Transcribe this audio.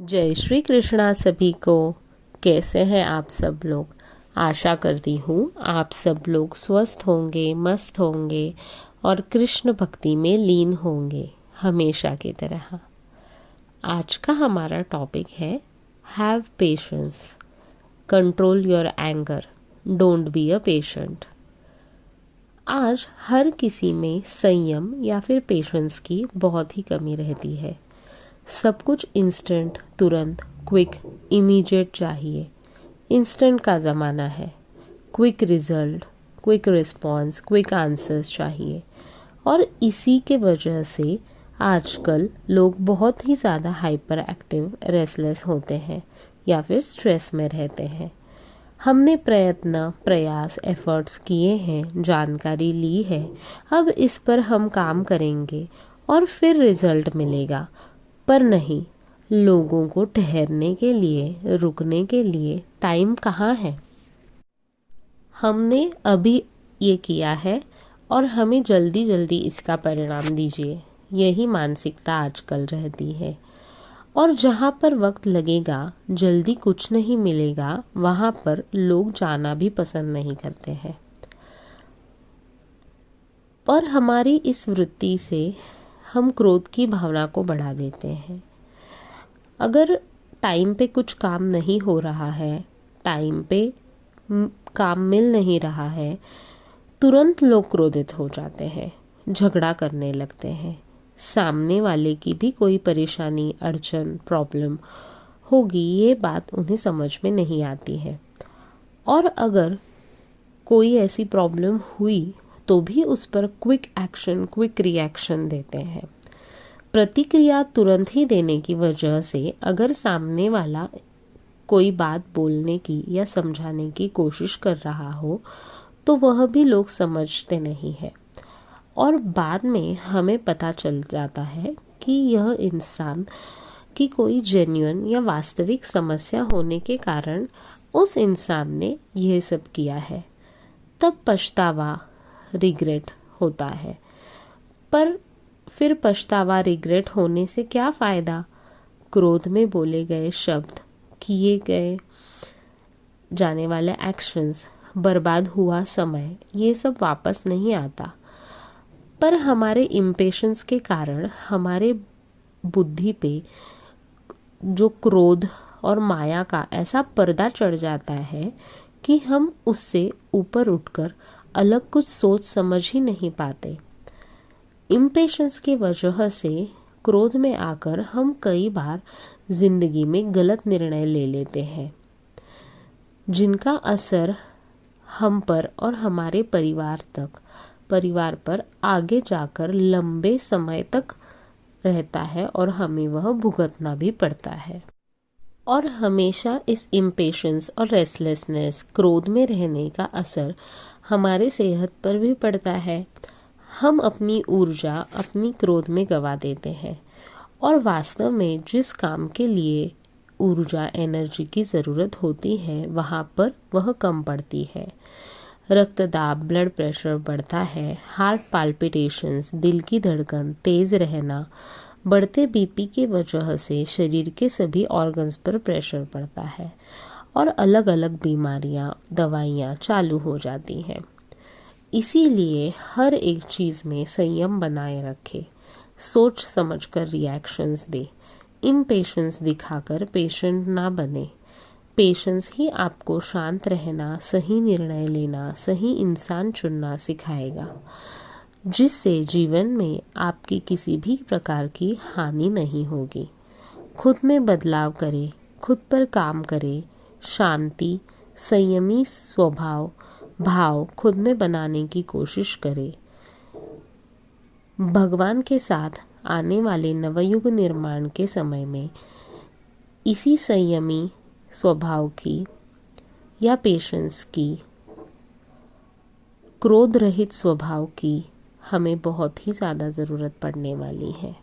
जय श्री कृष्णा सभी को। कैसे हैं आप सब लोग। आशा करती हूँ आप सब लोग स्वस्थ होंगे, मस्त होंगे और कृष्ण भक्ति में लीन होंगे हमेशा की तरह। आज का हमारा टॉपिक है have patience, control your anger, don't be a patient. आज हर किसी में संयम या फिर पेशेंस की बहुत ही कमी रहती है। सब कुछ इंस्टेंट, तुरंत, क्विक, इमीडिएट चाहिए। इंस्टेंट का ज़माना है। Quick result, quick response, quick answers चाहिए। और इसी के वजह से आजकल लोग बहुत ही ज़्यादा हाइपर एक्टिव, रेस्टलेस होते हैं या फिर स्ट्रेस में रहते हैं। हमने प्रयास, एफर्ट्स किए हैं, जानकारी ली है, अब इस पर हम काम करेंगे और फिर रिजल्ट मिलेगा। पर नहीं, लोगों को ठहरने के लिए, रुकने के लिए टाइम कहाँ है। हमने अभी ये किया है और हमें जल्दी जल्दी इसका परिणाम दीजिए, यही मानसिकता आजकल रहती है। और जहाँ पर वक्त लगेगा, जल्दी कुछ नहीं मिलेगा, वहाँ पर लोग जाना भी पसंद नहीं करते हैं। और हमारी इस वृत्ति से हम क्रोध की भावना को बढ़ा देते हैं। अगर टाइम पे कुछ काम नहीं हो रहा है, टाइम पे काम मिल नहीं रहा है, तुरंत लोग क्रोधित हो जाते हैं, झगड़ा करने लगते हैं। सामने वाले की भी कोई परेशानी, अड़चन, प्रॉब्लम होगी, ये बात उन्हें समझ में नहीं आती है। और अगर कोई ऐसी प्रॉब्लम हुई तो भी उस पर क्विक एक्शन, क्विक रिएक्शन देते हैं। प्रतिक्रिया तुरंत ही देने की वजह से अगर सामने वाला कोई बात बोलने की या समझाने की कोशिश कर रहा हो तो वह भी लोग समझते नहीं है। और बाद में हमें पता चल जाता है कि यह इंसान की कोई जेन्युइन या वास्तविक समस्या होने के कारण उस इंसान ने यह सब किया है। तब पछतावा, रिग्रेट होता है। पर फिर पछतावा, रिग्रेट होने से क्या फ़ायदा। क्रोध में बोले गए शब्द, किए गए जाने वाले एक्शंस, बर्बाद हुआ समय, ये सब वापस नहीं आता। पर हमारे इम्पेशंस के कारण हमारे बुद्धि पे जो क्रोध और माया का ऐसा पर्दा चढ़ जाता है कि हम उससे ऊपर उठकर अलग कुछ सोच समझ ही नहीं पाते। इम्पेशंस की वजह से क्रोध में आकर हम कई बार जिंदगी में गलत निर्णय ले लेते हैं, जिनका असर हम पर और हमारे परिवार पर आगे जाकर लंबे समय तक रहता है और हमें वह भुगतना भी पड़ता है। और हमेशा इस इम्पेशंस और रेस्टलेसनेस, क्रोध में रहने का असर हमारे सेहत पर भी पड़ता है। हम अपनी ऊर्जा अपनी क्रोध में गवा देते हैं और वास्तव में जिस काम के लिए ऊर्जा, एनर्जी की ज़रूरत होती है, वहाँ पर वह कम पड़ती है। रक्तदाब, ब्लड प्रेशर बढ़ता है, हार्ट पाल्पिटेशंस, दिल की धड़कन तेज़ रहना, बढ़ते बीपी की वजह से शरीर के सभी ऑर्गन्स पर प्रेशर पड़ता है और अलग अलग बीमारियां, दवाइयां चालू हो जाती हैं। इसीलिए हर एक चीज़ में संयम बनाए रखे, सोच समझकर रिएक्शंस दे, इम्पेशंस दिखाकर पेशेंट ना बने। पेशेंस ही आपको शांत रहना, सही निर्णय लेना, सही इंसान चुनना सिखाएगा, जिससे जीवन में आपकी किसी भी प्रकार की हानि नहीं होगी। खुद में बदलाव करें, खुद पर काम करें, शांति, संयमी भाव खुद में बनाने की कोशिश करें। भगवान के साथ आने वाले नवयुग निर्माण के समय में इसी संयमी स्वभाव की या पेशेंस की, क्रोध रहित स्वभाव की हमें बहुत ही ज़्यादा ज़रूरत पड़ने वाली है।